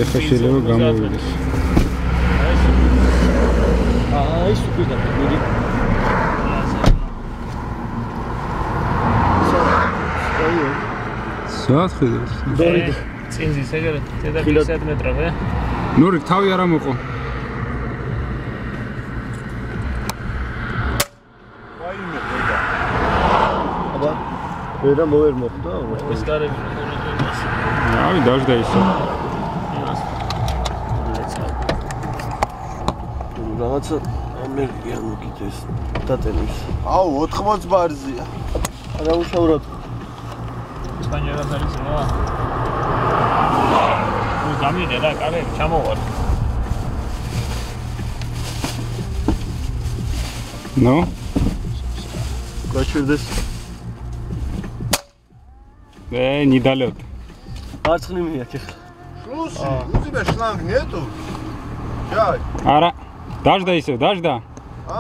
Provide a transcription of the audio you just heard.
ეხა შეიძლება გამოვიდეს. ის უკიდა მიდი. საათხედას. წინზის ეგრე დედაფლისად მეტროვე. ნური თავი არ ამოყო. ვაიმე ვერა. აბა ვერა მოერ მოხდა? ეს გარები აი დაждდა ისე. რაღაცა ენერგია მოგიდეს დატენის. აუ 80 ბარზია. არა უშავრად. სპანიელად არის რა. გამიდე რა, კარები ჩამოვარ. ნო? გაჩერდეს. ნიდალევ. მარცხნი მიაქ ახლა. Слушай, у тебя шланг нету? Дядь. არა. დაждდა ისე, დაждდა. А?